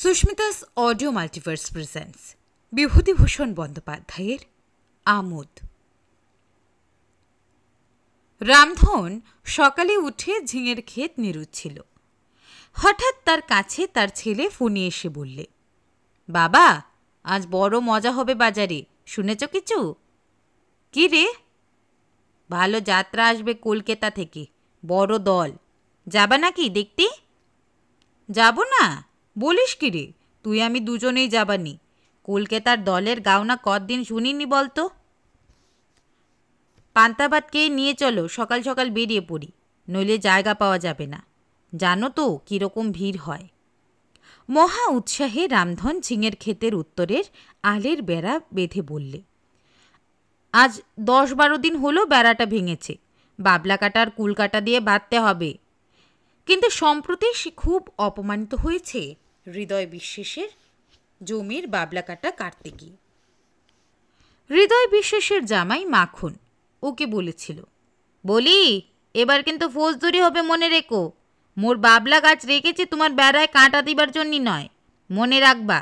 Susmita's audio multiverse presents Bibhutibhushan বন্দ্যোপাধ্যায়ের আমোদ। রামধন সকালে উঠে ঝিঙের ক্ষেত নেড়ুচ্ছিল। হঠাৎ তার কাছে তার ছেলে ফোনে এসে বললে, বাবা, আজ বড় মজা হবে বাজারে, শুনেছ কিছু? কি রে? ভালো যাত্রা আসবে কলকাতা থেকে, বড় দল। যাবা নাকি দেখতে? যাব না বলিস কি রে? তুই আমি দুজনেই যাবানি। কলকাতার দলের গাওনা কদিন শুনিনি বলতো। পান্তা খেয়ে নিয়ে চলো, সকাল সকাল বেরিয়ে পড়ি, নইলে জায়গা পাওয়া যাবে না। জানো তো কীরকম ভিড় হয়। মহা উৎসাহে রামধন ঝিঙের ক্ষেতের উত্তরের আলের বেড়া বেঁধে বললে, আজ 10-12 দিন হলো বেড়াটা ভেঙেছে, বাবলা কাটার কুল কাটা দিয়ে বাঁধতে হবে। কিন্তু সম্প্রতি সে খুব অপমানিত হয়েছে হৃদয় বিশ্বাসের জমির বাবলা কাটা কাটতে গিয়ে। হৃদয় বিশ্বাসের জামাই মাখন ওকে বলেছিল, বলি এবার কিন্তু ফৌজদারি হবে, মনে রেখো। মোর বাবলা গাছ রেখেছি তোমার বেড়ায় কাঁটা দিবার জন্য নয়, মনে রাখবা।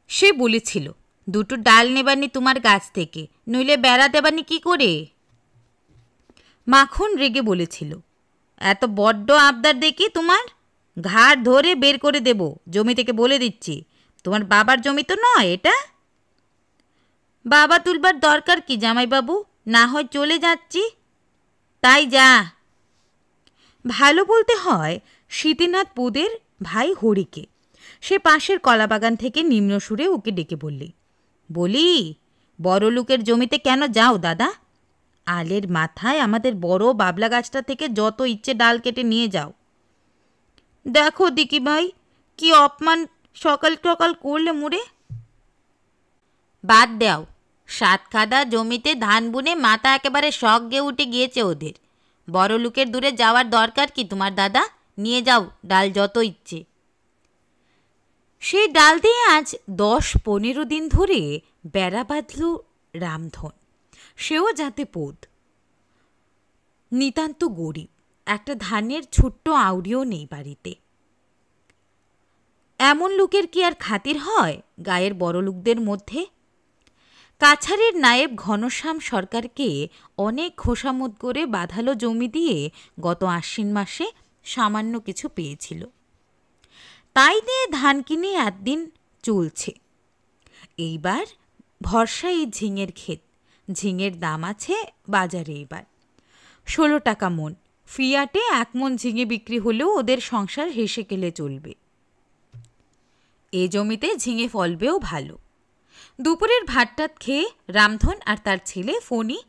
সে বলেছিল, দুটো ডাল নেবানি তোমার গাছ থেকে, নইলে বেড়া দেবানি কি করে? মাখন রেগে বলেছিল, এত বড্ড আবদার দেখি তোমার, ঘাড় ধরে বের করে দেব জমি থেকে, বলে দিচ্ছি। তোমার বাবার জমি তো নয় এটা। বাবা তুলবার দরকার কি জামাইবাবু, না হয় চলে যাচ্ছি। তাই যা। ভালো বলতে হয় শীতিনাথ পুদের ভাই হরিকে। সে পাশের কলাবাগান থেকে নিম্ন সুরে ওকে ডেকে বলি, বড় লোকের জমিতে কেন যাও দাদা? আলের মাথায় আমাদের বড় বাবলা গাছটা থেকে যত ইচ্ছে ডাল কেটে নিয়ে যাও। দেখো দিকি ভাই, কি অপমান সকাল সকাল করলে মুড়ে। বাদ দাও, 7 কাদা জমিতে ধান বুনে মাথা একেবারে শখ গিয়ে উঠে গিয়েছে ওদের। বড় লোকের দূরে যাওয়ার দরকার কি তোমার দাদা? নিয়ে যাও ডাল যত ইচ্ছে। সেই ডাল দিয়ে আজ 10-15 দিন ধরে বেড়া বাঁধল রামধন। সেও যাতে পোদ, নিতান্ত গরিব, একটা ধানের ছোট্ট আউড়িও নেই বাড়িতে। এমন লোকের কি আর খাতির হয় গায়ের বড় লোকদের মধ্যে? কাছারির নায়েব ঘনশ্যাম সরকারকে অনেক খোসামত করে বাঁধালো জমি দিয়ে গত আশ্বিন মাসে সামান্য কিছু পেয়েছিল, তাই দিয়ে ধান কিনে একদিন চলছে। এইবার ভরসা এই ঝিঙের ক্ষেত। ঝিঙের দাম আছে বাজারে এবার 16 টাকা মন। ফিয়াটে 1 মন ঝিঙে বিক্রি হলেও ওদের সংসার হেসে খেলে চলবে। এ জমিতে ঝিঙে ফলবেও ভালো। দুপুরের ভাতটাত খেয়ে রামধন আর তার ছেলে ফণি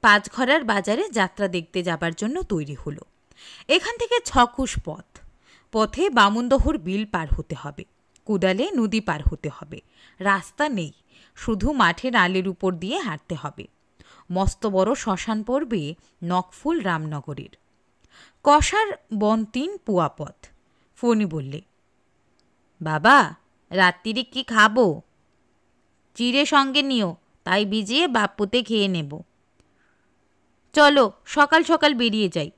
5 ঘরার বাজারে যাত্রা দেখতে যাবার জন্য তৈরি হলো। এখান থেকে 6 কোষ পথ। পথে বামুনদহর বিল পার হতে হবে, কুদালে নদী পার হতে হবে। রাস্তা নেই, শুধু মাঠের আলের উপর দিয়ে হাঁটতে হবে। মস্ত বড় শ্মশান পড়বে নকফুল রামনগরের। কষার বন 3 পুয়া পথ। ফণি বললে, বাবা, রাত্রিরে কি খাবো? চিড়ে সঙ্গে নিও, তাই ভিজিয়ে বাপ্পুতে খেয়ে নেব। চলো সকাল সকাল বেরিয়ে যাই।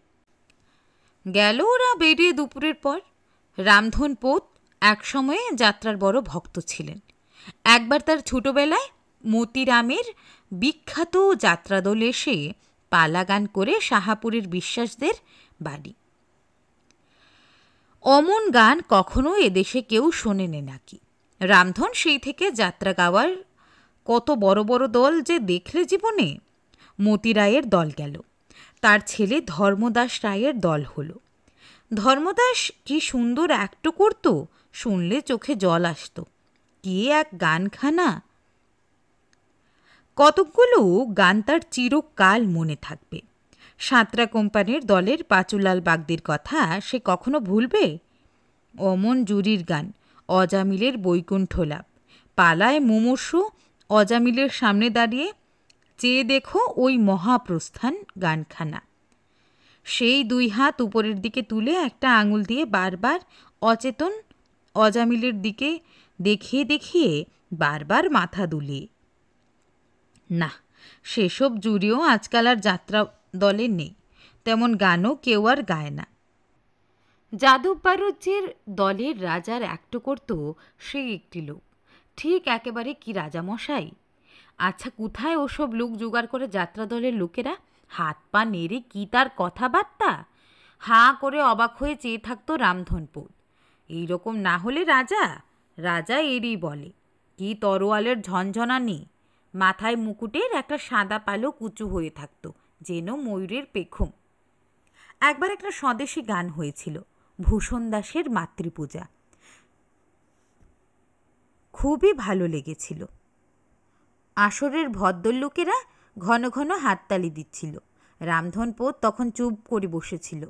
গেল ওরা বেরিয়ে দুপুরের পর। রামধন পোত একসময়ে যাত্রার বড় ভক্ত ছিলেন। একবার তার ছোটবেলায় মতিরামের বিখ্যাত যাত্রাদল এসে পালা গান করে সাহাপুরের বিশ্বাসদের বাড়ি। অমন গান কখনো এদেশে কেউ শোনেনি নাকি। রামধন সেই থেকে যাত্রা গাওয়ার কত বড় বড় দল যে দেখলে জীবনে। মতি রায়ের দল গেল, তার ছেলে ধর্মদাস রায়ের দল হলো। ধর্মদাস কি সুন্দর অ্যাক্ট করত, শুনলে চোখে জল আসত। কি এক গানখানা! কতকগুলো গান তার চিরকাল মনে থাকবে। সাঁতরা কোম্পানির দলের পাঁচুলাল বাগদির কথা সে কখনো ভুলবে? অমন জুরির গান, অজামিলের বৈকুণ্ঠ লাভ, পালায় মুমূর্ষু অজামিলের সামনে দাঁড়িয়ে চেয়ে দেখো ওই মহাপ্রস্থান গানখানা। সেই 2 হাত উপরের দিকে তুলে একটা আঙুল দিয়ে বারবার অচেতন অজামিলের দিকে দেখিয়ে দেখিয়ে বারবার মাথা দুলিয়ে। না, সেসব জুড়িও আজকাল আর যাত্রা দলে নেই, তেমন গানও কেউ আর গায় না। যাদব বাড়ুজ্যের দলের রাজার অ্যাক্ট করত সেই একটি লোক, ঠিক একেবারে কি রাজামশাই। আচ্ছা, কোথায় ওসব লোক জোগাড় করে যাত্রা দলের লোকেরা? হাত পা নেড়ে কি তার কথাবার্তা! হাঁ করে অবাক হয়ে চেয়ে থাকতো রামধনপুর। এইরকম না হলে রাজা রাজা এরই বলে। কি তরোয়ালের ঝনঝনানি! মাথায় মুকুটের একটা সাদা পালক উঁচু হয়ে থাকতো, যেন ময়ূরের পেখম। একবার একটা স্বদেশী গান হয়েছিল, ভূষণ দাসের মাতৃপূজা। খুবই ভালো লেগেছিল। আসরের ভদ্রলোকেরা ঘন ঘন হাততালি দিচ্ছিল। রামধনপোত তখন চুপ করে বসেছিল।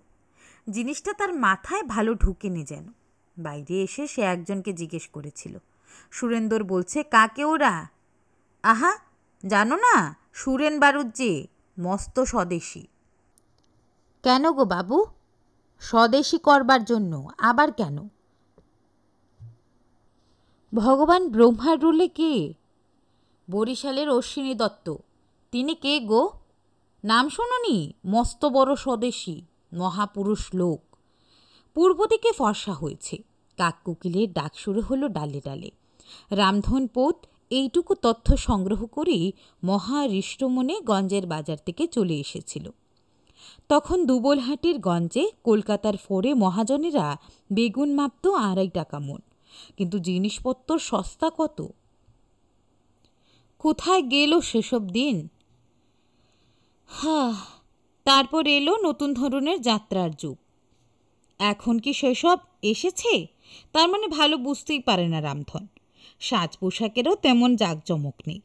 জিনিসটা তার মাথায় ভালো ঢুকেনি যেন। বাইরে এসে সে একজনকে জিজ্ঞেস করেছিল, সুরেন্দর বলছে, কাকে ওরা? আহা, জানো না, সুরেন বাড়ুজ্যে, মস্ত স্বদেশী। কেন গো বাবু? স্বদেশী করবার জন্য। আবার কেন? ভগবান ব্রহ্মার রুলে কে? বরিশালের অশ্বিনী দত্ত। তিনি কে গো? নাম শোনোনি? মস্ত বড় স্বদেশী, মহাপুরুষ লোক। পূর্ব দিকে ফর্সা হয়েছে। কাককুকিলের ডাক শুরু হলো ডালে ডালে। রামধনপোত এইটুকু তথ্য সংগ্রহ করেই মহারিষ্টমনে গঞ্জের বাজার থেকে চলে এসেছিল। তখন দুবলহাটির গঞ্জে কলকাতার ফোরে মহাজনেরা বেগুন মাপত 2.5 টাকা মণ। কিন্তু জিনিসপত্র সস্তা কত! কোথায় গেল সেসব দিন? তারপর এলো নতুন ধরনের যাত্রার যুগ। এখন কি সেসব এসেছে? তার মানে ভালো বুঝতেই পারে না রামধন। সাজ পোশাকেরও তেমন জাঁকজমক নেই।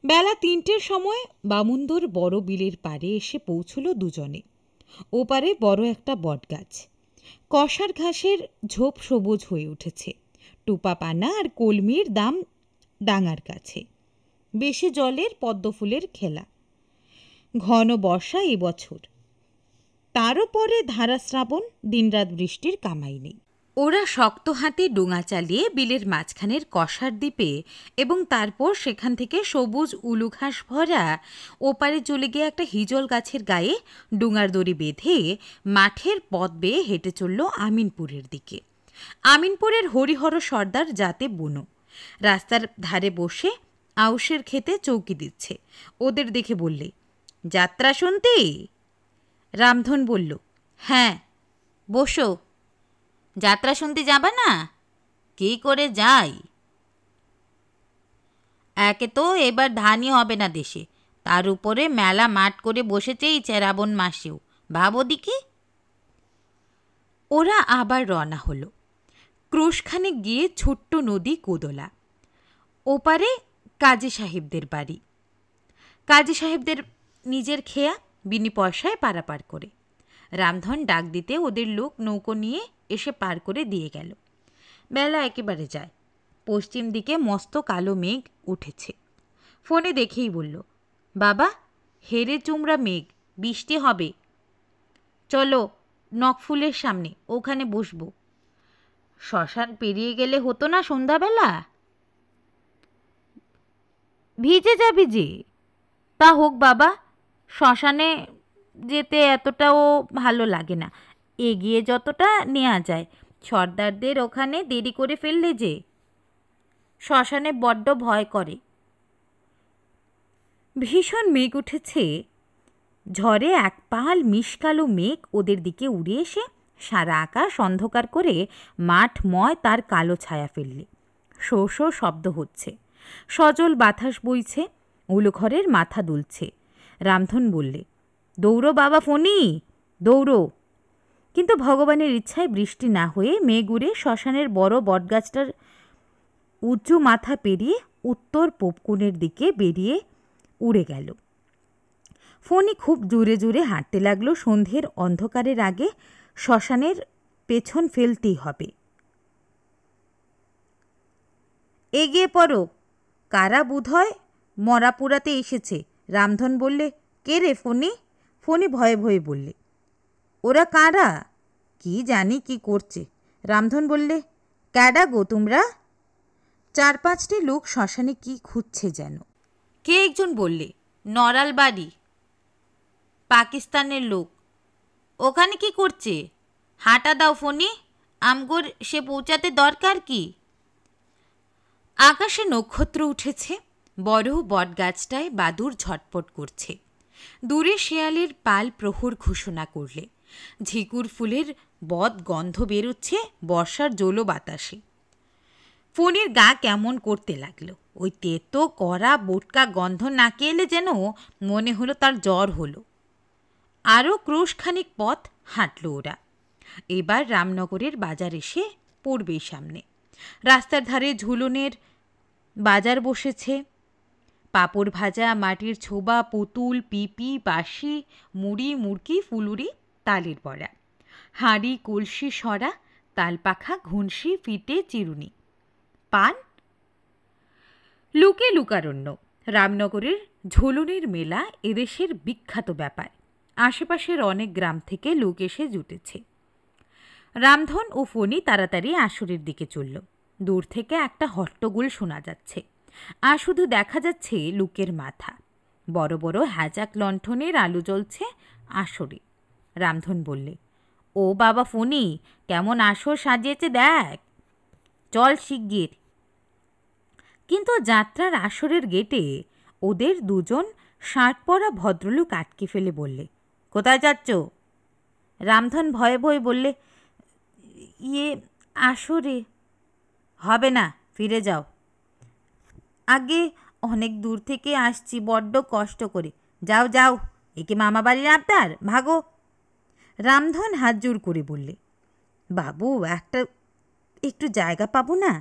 বেলা 3টের সময় বামুনদর বড় বিলের পাড়ে এসে পৌঁছল দুজনে। ওপারে বড় একটা বটগাছ। কষার ঘাসের ঝোপ সবুজ হয়ে উঠেছে। টুপা পানা আর কলমির দাম ডাঙার কাছে। বেশি জলের পদ্মফুলের খেলা। ঘন বর্ষা এবছর, তারও পরে ধারাশ্রাবণ, দিনরাত বৃষ্টির কামাই নেই। ওরা শক্ত হাতে ডোঙা চালিয়ে বিলের মাঝখানের কষার দ্বীপে এবং তারপর সেখান থেকে সবুজ উলু ঘাস ভরা ওপারে চলে গিয়ে একটা হিজল গাছের গায়ে ডোঙার দড়ি বেঁধে মাঠের পথ বেয়ে হেঁটে চলল আমিনপুরের দিকে। আমিনপুরের হরিহর সর্দার যাতে বুনো রাস্তার ধারে বসে আউশের খেতে চৌকি দিচ্ছে। ওদের দেখে বললে, যাত্রা শুনতে? রামধন বলল, হ্যাঁ। বসো। যাত্রা শুনতে যাবা না? কী করে যাই? একে তো এবার ধানই হবে না দেশে, তার উপরে মেলা মাঠ করে বসেছে এই শ্রাবণ মাসেও। ভাবো দিকে। ওরা আবার রওনা হলো। ক্রোশখানে গিয়ে ছোট্ট নদী কোদলা। ওপারে কাজী সাহেবদের বাড়ি। কাজী সাহেবদের নিজের খেয়া, বিনি পয়সায় পারাপার করে। রামধন ডাক দিতে ওদের লোক নৌকো নিয়ে এসে পার করে দিয়ে গেল। বেলা একেবারে যায়। পশ্চিম দিকে মস্ত কালো মেঘ উঠেছে। ফোনে দেখেই বলল, বাবা, হেরে চুমড়া মেঘ, বৃষ্টি হবে। চলো নখফুলের সামনে, ওখানে বসবো। শ্মশান পেরিয়ে গেলে হতো না সন্ধ্যাবেলা? ভিজে যাবি যে। তা হোক বাবা, শ্মশানে যেতে এতটাও ভালো লাগে না। এগিয়ে যতটা নেওয়া যায়। সর্দারদের ওখানে দেরি করে ফেললে যে। শ্মশানে বড্ড ভয় করে। ভীষণ মেঘ উঠেছে। ঝড়ে এক পাল মিশকালো মেঘ ওদের দিকে উড়ে এসে সারা আকাশ অন্ধকার করে মাঠময় তার কালো ছায়া ফেললে। শো শো শব্দ হচ্ছে। সজল বাতাস বইছে। উলুঘরের মাথা দুলছে। রামধন বললে, দৌড়ো বাবা ফণি, দৌড়ো। কিন্তু ভগবানের ইচ্ছায় বৃষ্টি না হয়ে মেঘ উড়ে শ্মশানের বড় বটগাছটার উঁচু মাথা পেরিয়ে উত্তর পূবকোণের দিকে বেরিয়ে উড়ে গেল। ফণি খুব জোরে জোরে হাঁটতে লাগলো। সন্ধ্যের অন্ধকারের আগে শ্মশানের পেছন ফেলতেই হবে। এগিয়ে পড়ো, কারা বোধহয় মরা পোড়াতে এসেছে। রামধন বললে, কে রে ফণি? ফণি ভয়ে ভয়ে বললে, ওরা কারা? কি জানি কি করছে। রামধন বললে, ক্যাডা গো তোমরা? 4-5টি লোক শ্মশানে কি খুঁজছে যেন। কে একজন বললে, নরাল বাড়ি, পাকিস্তানের লোক। ওখানে কি করছে? হাঁটা দাও ফণি, আমগোর সে পৌঁছাতে দরকার কি? আকাশে নক্ষত্র উঠেছে, বড় বটগাছটায় বাদুর ঝটপট করছে। দূরে শেয়ালের পাল প্রহর ঘোষণা করলে, ঝিকুর ফুলের বদ গন্ধ বেরোচ্ছে বর্ষার জোলো বাতাসে। ফণির গা কেমন করতে লাগলো। ওই তেতো কড়া বোটকা গন্ধ নাকে এলে যেন মনে হলো তার জ্বর হলো। আরও ক্রোশখানিক পথ হাঁটল ওরা। এবার রামনগরের বাজার এসে পড়বেই সামনে। রাস্তার ধারে ঝুলনের বাজার বসেছে। পাঁপড় ভাজা, মাটির ছোবা, পুতুল, পিপি, বাঁশি, মুড়ি, মুড়কি, ফুলুরি, তালের বড়া, হাঁড়ি, কলসি, সরা, তালপাখা, ঘুনসি, ফিতে, চিরুনি, পান। লুকে লুকারণ্য। রামনগরের ঝোলনের মেলা এদেশের বিখ্যাত ব্যাপার। আশেপাশের অনেক গ্রাম থেকে লোক এসে জুটেছে। রামধন ও ফণি তাড়াতাড়ি আসরের দিকে চলল। দূর থেকে একটা হট্টগোল শোনা যাচ্ছে, আর শুধু দেখা যাচ্ছে লোকের মাথা। বড় বড় হ্যাজাক লণ্ঠনের আলো জ্বলছে আসরে। রামধন বললে, ও বাবা ফণি, কেমন আসর সাজিয়েছে দেখ, চল শিগগির। কিন্তু যাত্রার আসরের গেটে ওদের দুজন শার্ট পরা ভদ্রলোক আটকে ফেলে বললে, কোথায় যাচ্ছ? রামধন ভয়ে ভয়ে বললে, ইয়ে আসরে। হবে না, ফিরে যাও। আগে অনেক দূর থেকে আসছি, বড্ড কষ্ট করে। যাও যাও, একে মামা বাড়ির আপনার, ভাগো। রামধন হাত জোর করে বললে, বাবু একটু জায়গা পাবো না?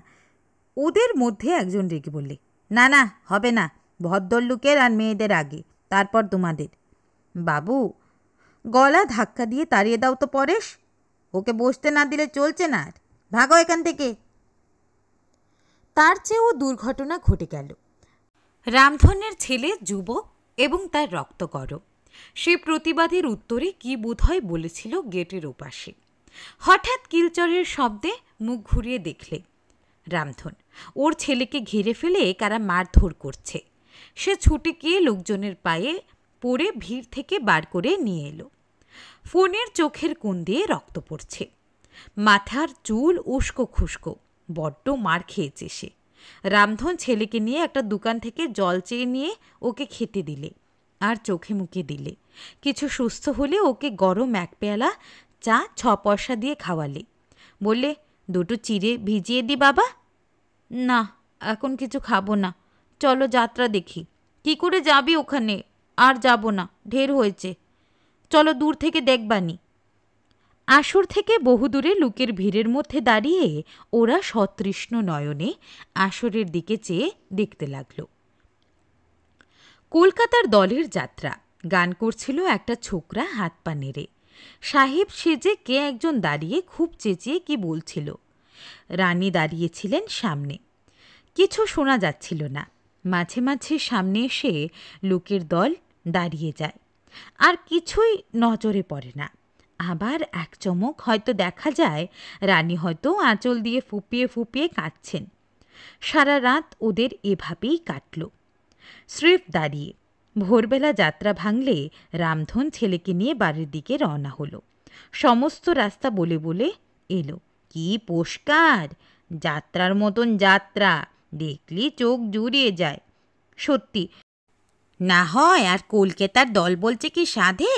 ওদের মধ্যে একজন রেগে বললে, না না, হবে না, ভদ্রলোকের আর মেয়েদের আগে, তারপর তোমাদের। বাবু, গলা ধাক্কা দিয়ে তাড়িয়ে দাও তো পরেশ, ওকে বসতে না দিলে চলছে না। আর ভাগো এখান থেকে। তার চেয়েও দুর্ঘটনা ঘটে গেল। রামধনের ছেলে যুবক এবং তার রক্তগরম। সে প্রতিবাদের উত্তরে কি বোধহয় বলেছিল গেটের ওপাশে। হঠাৎ কিলচরের শব্দে মুখ ঘুরিয়ে দেখলে রামধন ওর ছেলেকে ঘিরে ফেলে কারা মারধর করছে। সে ছুটে গিয়ে লোকজনের পায়ে পড়ে ভিড় থেকে বার করে নিয়ে এলো। ফণির চোখের কোণ দিয়ে রক্ত পড়ছে, মাথার চুল উস্কো খুস্কো, বড্ড মার খেয়েছে সে। রামধন ছেলেকে নিয়ে একটা দোকান থেকে জল চেয়ে নিয়ে ওকে খেতে দিলে, আর চোখে মুখে দিলে। কিছু সুস্থ হলে ওকে গরম এক পেয়ালা চা 6 পয়সা দিয়ে খাওয়ালে। বললে, দুটো চিড়ে ভিজিয়ে দি বাবা। না, এখন কিছু খাবো না, চলো যাত্রা দেখি। কি করে যাবি ওখানে? আর যাব না, ঢের হয়েছে, চলো দূর থেকে দেখবানি। আসর থেকে বহুদূরে লোকের ভিড়ের মধ্যে দাঁড়িয়ে ওরা সতৃষ্ণ নয়নে আসরের দিকে চেয়ে দেখতে লাগল। কলকাতার দলের যাত্রা। গান করছিল একটা ছোকরা হাত পা নেড়ে। সাহেব সেজে কে একজন দাঁড়িয়ে খুব চেঁচিয়ে কি বলছিল। রানী দাঁড়িয়েছিলেন সামনে। কিছু শোনা যাচ্ছিল না। মাঝে মাঝে সামনে এসে লোকের দল দাঁড়িয়ে যায়, আর কিছুই নজরে পড়ে না। আবার এক চমক হয়তো দেখা যায়, রানী হয়তো আঁচল দিয়ে ফুপিয়ে ফুপিয়ে কাঁদছেন। সারা রাত ওদের এভাবেই কাটল, স্রেফ দাঁড়িয়ে। ভোরবেলা যাত্রা ভাঙলে রামধন ছেলেকে নিয়ে বাড়ির দিকে রওনা হলো। সমস্ত রাস্তা বলে বলে এলো, কি পরিষ্কার, যাত্রার মতন যাত্রা, দেখলি চোখ জুড়িয়ে যায়। সত্যি না হয় আর কলকাতার দল বলছে কি সাধে।